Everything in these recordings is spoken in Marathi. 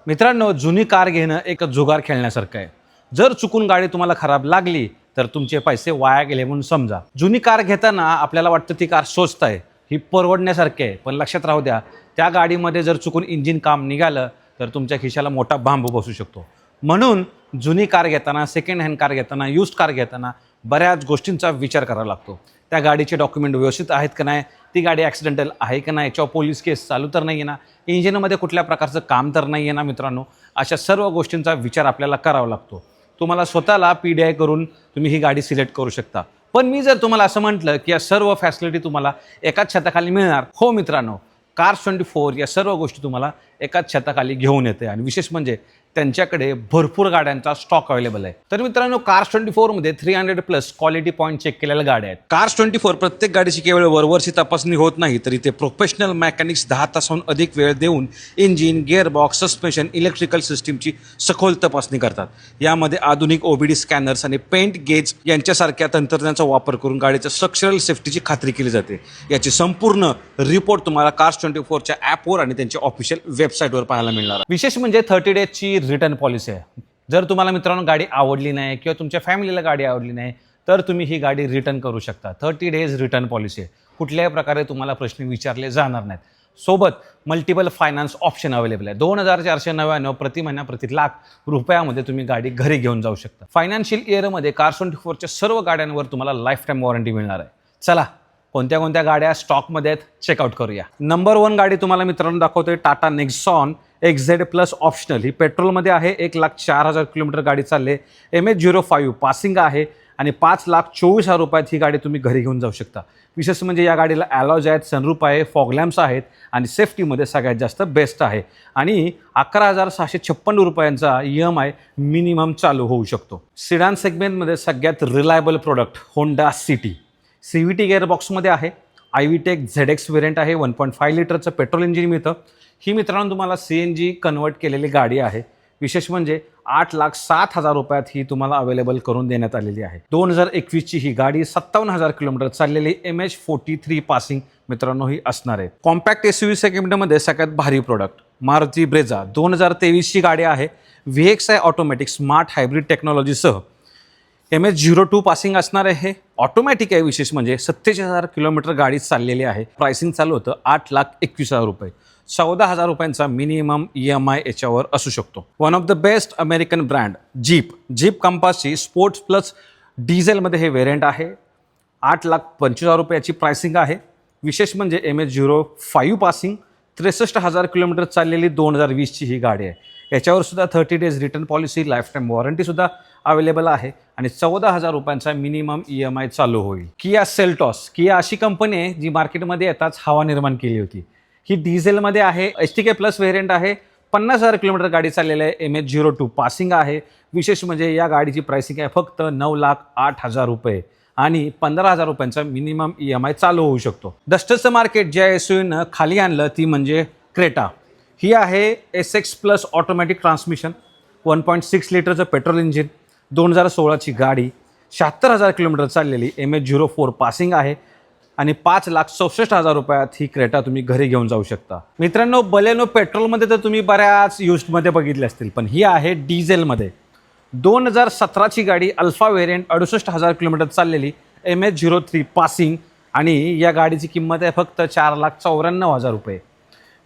मित्रांनो, जुनी कार घेणं एक जुगार खेळण्यासारखं आहे. जर चुकून गाडी तुम्हाला खराब लागली तर तुमचे पैसे वाया गेले म्हणून समजा. जुनी कार घेताना आपल्याला वाटतं ती कार स्वस्त आहे, ही परवडण्यासारखी आहे, पण लक्षात राहू द्या, त्या गाडीमध्ये जर चुकून इंजिन काम निघालं तर तुमच्या खिशाला मोठा बांबू बसू शकतो. म्हणून जुनी कार घेताना, सेकंड हँड कार घेताना, यूज्ड कार घेताना बऱ्याच गोष्टींचा विचार करावा लागतो. त्या गाडीचे डॉक्युमेंट व्यवस्थित आहेत का नाही, ती गाडी ॲक्सिडेंटल आहे का नाही, याच्यावर पोलीस केस चालू तर नाही आहे ना, इंजिनमध्ये कुठल्या प्रकारचं काम तर नाही आहे ना. मित्रांनो, अशा सर्व गोष्टींचा विचार आपल्याला करावा लागतो. तुम्हाला स्वतःला PDI करून तुम्ही ही गाडी सिलेक्ट करू शकता. पण मी जर तुम्हाला असं म्हटलं की या सर्व फॅसिलिटी तुम्हाला एकाच छताखाली मिळणार, हो मित्रांनो, Cars24 या सर्व गोष्टी तुम्हाला एकाच छताखाली घेऊन येते. आणि विशेष म्हणजे त्यांच्याकडे भरपूर गाड्यांचा स्टॉक अवेलेबल आहे. तर मित्रांनो, Cars24 मध्ये 300+ क्वालिटी पॉईंट चेक केलेल्या गाड्या आहेत. Cars24 प्रत्येक गाडीची केवळ वरवरची तपासणी होत नाही, तर इथे प्रोफेशनल मेकॅनिक्स 10 तासाहून अधिक वेळ देऊन इंजिन, गिअरबॉक्स, सस्पेन्शन, इलेक्ट्रिकल सिस्टीमची सखोल तपासणी करतात. यामध्ये आधुनिक OBD स्कॅनर्स आणि पेंट गेज यांच्यासारख्या तंत्रज्ञानाचा वापर करून गाडीच्या स्ट्रक्चरल सेफ्टीची खात्री केली जाते. याची संपूर्ण रिपोर्ट तुम्हाला Cars24च्या ॲपवर आणि त्यांच्या ऑफिशियल वेबसाईटवर पाहायला मिळणार. विशेष म्हणजे 30 डेजची रिटर्न पॉलिसी आहे. जर तुम्हाला मित्रांनो गाडी आवडली नाही किंवा तुमच्या फॅमिलीला गाडी आवडली नाही तर तुम्ही ही गाडी रिटर्न करू शकता. 30 डेज रिटर्न पॉलिसी आहे. कुठल्याही प्रकारे तुम्हाला प्रश्न विचारले जाणार नाहीत. सोबत मल्टिपल फायनान्स ऑप्शन अवेलेबल आहे. 2,499 प्रति महिना प्रति लाख रुपयामध्ये तुम्ही गाडी घरी घेऊन जाऊ शकता. फायनान्शियल इयरमध्ये Cars24च्या सर्व गाड्यांवर तुम्हाला लाईफ टाईम वॉरंटी मिळणार आहे. चला, कोणत्या कोणत्या गाड्या स्टॉकमध्ये आहेत चेकआउट करूया. नंबर 1 गाडी तुम्हाला मित्रांनो दाखवतोय, टाटा नेक्सॉन XZ+ ऑप्शनल. ही पेट्रोलमध्ये आहे. 1,04,000 किलोमीटर गाडी चालले. MH05 पासिंग आहे आणि 5,24,000 रुपयात ही गाडी तुम्ही घरी घेऊन जाऊ शकता. विशेष म्हणजे या गाडीला ॲलॉज आहेत, सनरूप आहे, फॉग लॅम्प्स आहेत आणि सेफ्टीमध्ये सगळ्यात जास्त बेस्ट आहे. आणि 11,656 रुपयांचा EMI मिनिमम चालू होऊ शकतो. सिडान सेगमेंटमध्ये सगळ्यात reliable product Honda city. CVT गिअरबॉक्समध्ये आहे. iVTEC ZX व्हेरियंट आहे. 1.5 लिटरचं पेट्रोल इंजिन मिळतं. ही मित्रांनो तुम्हाला CNG कन्वर्ट केलेली गाडी आहे. विशेष म्हणजे 8,07,000 रुपयात ही तुम्हाला अवेलेबल करून देण्यात आलेली आहे. 2021ची ही गाडी 57,000 किलोमीटर चाललेली MH43 पासिंग मित्रांनो ही असणार आहे. कॉम्पॅक्ट SUV सेगमेंटमध्ये सगळ्यात भारी प्रोडक्ट मारुती ब्रेझा 2023ची गाडी आहे. VXI ऑटोमॅटिक स्मार्ट हायब्रिड टेक्नॉलॉजीसह MH02 पासिंग असणार आहे. ऑटोमॅटिक आहे. विशेष म्हणजे 47,000 किलोमीटर गाडी चाललेली आहे. प्राइसिंग चालू होतं 8,21,000 रुपये. 14,000 रुपयांचा मिनिमम EMI याच्यावर असू शकतो. One of the best American brand Jeep कंपासची स्पोर्ट्स प्लस डिझेलमध्ये हे व्हेरियंट आहे. 8,25,000 रुपयाची प्राइसिंग आहे. विशेष म्हणजे MH05 पासिंग, 63,000 किलोमीटर चाललेली 2020ची ही गाडी आहे. याच्यावर सुद्धा 30 days return policy, life time वॉरंटीसुद्धा अवेलेबल आहे आणि 14,000 रुपयांचा मिनिमम EMI चालू होईल. Kia Seltos. किया अशी कंपनी आहे जी मार्केटमध्ये येताच हवा निर्माण केली होती. ही डिझेलमध्ये आहे. HTK+ व्हेरियंट आहे. 50,000 किलोमीटर गाडी चाललेली आहे. MH02 पासिंग आहे. विशेष म्हणजे या गाडीची प्राइसिंग आहे फक्त 9,08,000 रुपये आणि 15,000 रुपयांचा मिनिमम EMI चालू होऊ शकतो. डस्टरचं मार्केट ज्या SUVनं खाली आणलं ती म्हणजे क्रेटा. ही आहे SX+ ऑटोमॅटिक ट्रान्समिशन, 1.6 लिटरचं पेट्रोल इंजिन, 2016ची गाडी, 76,000 किलोमीटर चाललेली, MH04 पासिंग आहे आणि 5,64,000 रुपयात ही क्रेटा तुम्ही घरी घेऊन जाऊ शकता. मित्रांनो, बलेनो पेट्रोलमध्ये तर तुम्ही बऱ्याच युज्डमध्ये बघितले असतील, पण ही आहे डिझेलमध्ये. 2017ची गाडी, अल्फा व्हेरियंट, 68,000 किलोमीटर चाललेली, MH03 पासिंग आणि या गाडीची किंमत आहे फक्त 4,94,000 रुपये.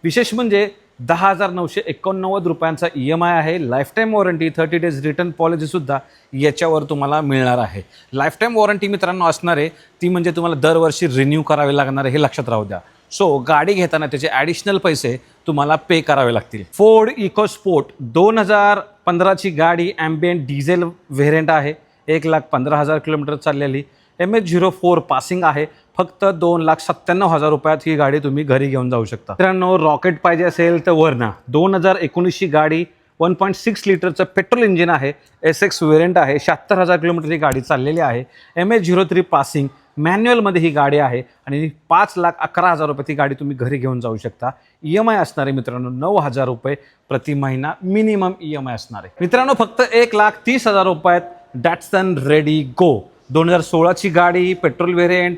विशेष म्हणजे 10,989 रुपयांचा EMI आहे. Life time warranty, 30 days return पॉलिसीसुद्धा याच्यावर तुम्हाला मिळणार आहे. लाईफ टाईम वॉरंटी मित्रांनो असणार आहे ती म्हणजे तुम्हाला दरवर्षी रिन्यू करावे लागणार आहे, हे लक्षात राहू द्या. सो गाडी घेताना त्याचे ॲडिशनल पैसे तुम्हाला पे करावे लागतील. फोर्ड इकोस्पोर्ट 2015ची गाडी, ॲम्बियंट डिझेल व्हेरियंट आहे. 1,15,000 किलोमीटर चाललेली, MH04 पासिंग आहे. फक्त 2,97,000 रुपयात ही गाडी तुम्ही घरी घेऊन जाऊ शकता. मित्रांनो, रॉकेट पाहिजे असेल तर वर्ना 2019ची गाडी, 1.6 लिटरचं पेट्रोल इंजिन आहे. SX व्हेरियंट आहे. 76,000 किलोमीटर ही गाडी चाललेली आहे. MH03 पासिंग, मॅन्युअलमध्ये ही गाडी आहे आणि 5,11,000 रुपये ती गाडी तुम्ही घरी घेऊन जाऊ शकता. EMI असणार आहे मित्रांनो 9,000 रुपये प्रति महिना मिनिमम EMI असणार आहे. मित्रांनो, फक्त 1,30,000 रुपयात डॅटसन रेडी गो 2016ची गाडी, पेट्रोल व्हेरियंट,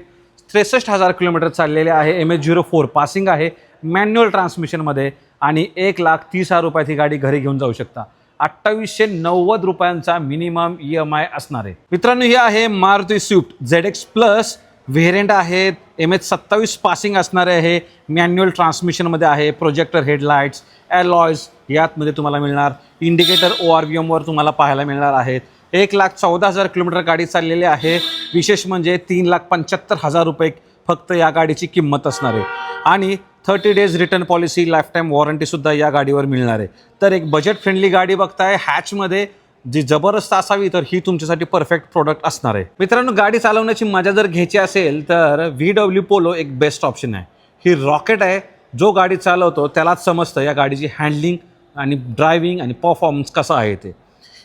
63,000 किलोमीटर चाललेले आहे. MH04 पासिंग आहे. मॅन्युअल ट्रान्समिशनमध्ये आणि 1,30,000 रुपयात ही गाडी घरी घेऊन जाऊ शकता. 2890 रुपयांचा मिनिमम EMI असणार आहे. मित्रांनो, ही आहे Maruti Swift ZX plus variant आहेत. MH27 पासिंग असणार आहे. मॅन्युअल ट्रान्समिशनमध्ये आहे. प्रोजेक्टर हेडलाईट्स, अलॉयज यातमध्ये तुम्हाला मिळणार. इंडिकेटर ORVMवर तुम्हाला पाहायला मिळणार आहेत. 1,14,000 किलोमीटर गाडी चाललेली आहे. विशेष म्हणजे 3,75,000 रुपये फक्त या गाडीची किंमत असणार आहे. आणि 30 days return policy, life time वॉरंटीसुद्धा या गाडीवर मिळणार आहे. तर एक बजेट फ्रेंडली गाडी बघताय, हॅचमध्ये जी जबरदस्त असावी, तर ही तुमच्यासाठी परफेक्ट प्रोडक्ट असणार आहे. मित्रांनो, गाडी चालवण्याची मजा जर घ्यायची असेल तर VW पोलो एक बेस्ट ऑप्शन आहे. ही रॉकेट आहे. जो गाडी चालवतो त्यालाच समजतं या गाडीची हँडलिंग आणि ड्रायव्हिंग आणि परफॉर्मन्स कसा आहे ते.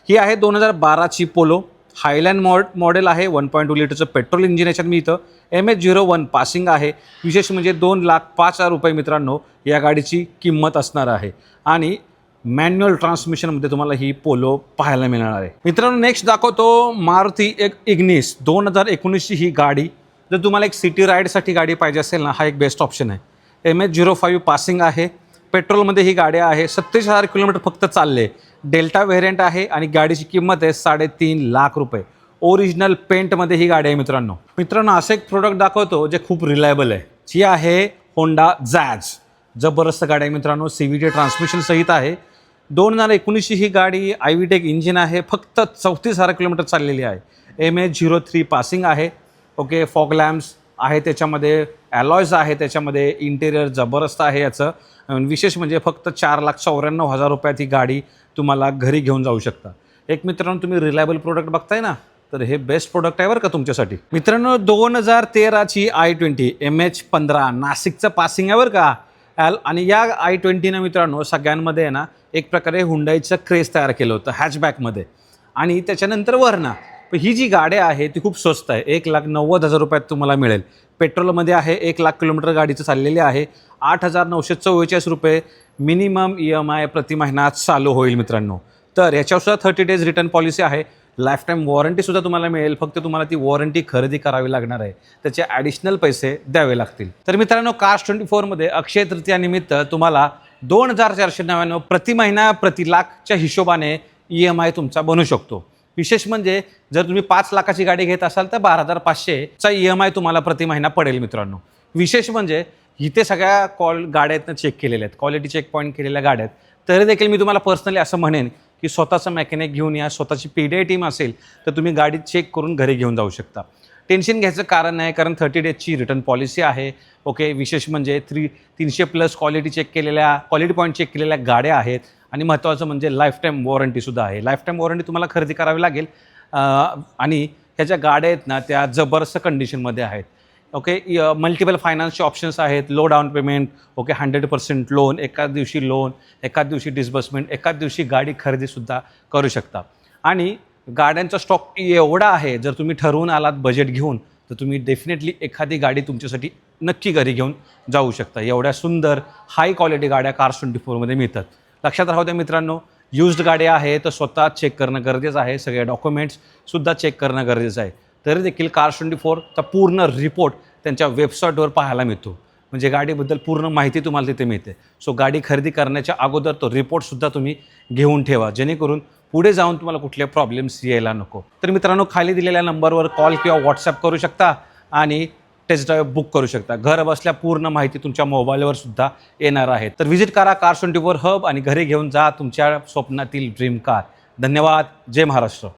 ही आहे 2012ची पोलो. हायलँड मॉडेल आहे. 1.2 लिटरचं पेट्रोल इंजिन याच्यात मिळतं. MH01 पासिंग आहे. विशेष म्हणजे 2,05,000 रुपये मित्रांनो या गाडीची किंमत असणार आहे. आणि मॅन्युअल ट्रान्समिशनमध्ये तुम्हाला ही पोलो पाहायला मिळणार आहे. मित्रांनो, नेक्स्ट दाखवतो मारुती इग्निस 2019ची ही गाडी. जर तुम्हाला एक सिटी राईडसाठी गाडी पाहिजे असेल ना, हा एक बेस्ट ऑप्शन आहे. MH05 पासिंग आहे. पेट्रोलमध्ये ही गाडी आहे. 37,000 किलोमीटर फक्त चालले. डेल्टा व्हेरियंट आहे आणि गाडीची किंमत आहे 3.5 लाख रुपये. ओरिजिनल पेंटमध्ये ही गाडी आहे मित्रांनो, असं एक प्रोडक्ट दाखवतो जे खूप रिलायबल आहे. जी आहे होंडा जॅज. जबरदस्त गाडी आहे मित्रांनो. CVT ट्रान्समिशन सहित आहे. 2019ची ही गाडी IVTEC इंजिन आहे. फक्त 34,000 किलोमीटर चाललेली आहे. MH03 पासिंग आहे. ओके, फॉग लॅम्प्स आहे त्याच्यामध्ये, अलॉयज आहे त्याच्यामध्ये, इंटेरियर जबरदस्त आहे याचं. विशेष म्हणजे फक्त 4,94,000 रुपयात ही गाडी तुम्हाला घरी घेऊन जाऊ शकता. एक मित्रांनो, तुम्ही रिलायबल प्रोडक्ट बघताय ना, तर हे बेस्ट प्रोडक्ट आहे बरं का तुमच्यासाठी. मित्रांनो, 2013ची i20 MH15 नाशिकचं पासिंग आहे बरं का. आणि या i20 मित्रांनो सगळ्यांमध्ये आहे ना एक प्रकारे हुंडाईचं क्रेज तयार केलं होतं हॅचबॅकमध्ये. आणि त्याच्यानंतर वरना ही जी गाडी आहे ती खूप स्वस्त आहे. 1,90,000 रुपयात तुम्हाला मिळेल. पेट्रोलमध्ये आहे. 1,00,000 किलोमीटर गाडीचं चाललेली आहे. 8,944 रुपये मिनिमम EMI प्रति महिना चालू होईल मित्रांनो. तर याच्यावरसुद्धा 30 डेज रिटर्न पॉलिसी आहे. लाईफ टाईम वॉरंटीसुद्धा तुम्हाला मिळेल. फक्त तुम्हाला ती वॉरंटी खरेदी करावी लागणार आहे. त्याचे ॲडिशनल पैसे द्यावे लागतील. तर मित्रांनो, Cars24मध्ये अक्षय तृतीयानिमित्त तुम्हाला 2,499 प्रति महिना प्रति लाखच्या हिशोबाने EMI तुमचा बनू शकतो. विशेष म्हणजे जर तुम्ही 5 लाखाची गाडी घेत असाल तर 12,500चा EMI तुम्हाला प्रति महिना पडेल मित्रांनो. विशेष म्हणजे इथे सगळ्या गाड्यातनं चेक केलेल्या आहेत, क्वालिटी चेक पॉईंट केलेल्या गाड्या आहेत. तरी देखील मी तुम्हाला पर्सनली असं म्हणेन की स्वतःचं मेकॅनिक घेऊन या. स्वतःची PDI टीम असेल तर तुम्ही गाडी चेक करून घरी घेऊन जाऊ शकता. टेन्शन घ्यायचं कारण नाही, कारण 30 डेजची रिटर्न पॉलिसी आहे. ओके, विशेष म्हणजे 300+ क्वालिटी पॉईंट चेक केलेल्या गाड्या आहेत. आणि महत्त्वाचं म्हणजे लाईफ टाईम वॉरंटीसुद्धा आहे. लाईफ टाईम वॉरंटी तुम्हाला खरेदी करावी लागेल. आणि ह्या ज्या गाड्या आहेत ना त्या जबरदस्त कंडिशनमध्ये आहेत. ओके, मल्टिपल फायनान्सचे ऑप्शन्स आहेत. Low down payment, okay, 100% loan, एकाच दिवशी लोन, एकाच दिवशी डिस्बर्समेंट, एकाच दिवशी गाडी खरेदीसुद्धा करू शकता. आणि गाड्यांचा स्टॉक एवढा आहे, जर तुम्ही ठरवून आलात बजेट घेऊन तर तुम्ही डेफिनेटली एखादी गाडी तुमच्यासाठी नक्की घरी घेऊन जाऊ शकता. एवढ्या सुंदर हाय क्वालिटी गाड्या Cars24मध्ये मिळतात. लक्षात राहू द्या मित्रांनो, युज्ड गाड्या आहे तर स्वतः चेक करणं गरजेचं आहे. सगळे डॉक्युमेंट्ससुद्धा चेक करणं गरजेचं आहे. तरी देखील Cars24चा पूर्ण रिपोर्ट त्यांच्या वेबसाईटवर पाहायला मिळतो. म्हणजे गाडीबद्दल पूर्ण माहिती तुम्हाला तिथे मिळते. सो गाडी खरेदी करण्याच्या अगोदर तो रिपोर्टसुद्धा तुम्ही घेऊन ठेवा, जेणेकरून पुढे जाऊन तुम्हाला कुठले प्रॉब्लेम्स यायला नको. तर मित्रांनो, खाली दिलेल्या नंबरवर कॉल किंवा व्हॉट्सॲप करू शकता आणि टेस्ट ड्राईव्ह बुक करू शकता. घर बसल्या पूर्ण माहिती तुमच्या मोबाईलवर सुद्धा येणार आहे. तर व्हिजिट करा Cars24 हब आणि घरी घेऊन जा तुमच्या स्वप्नातील ड्रीम कार. धन्यवाद. जय महाराष्ट्र.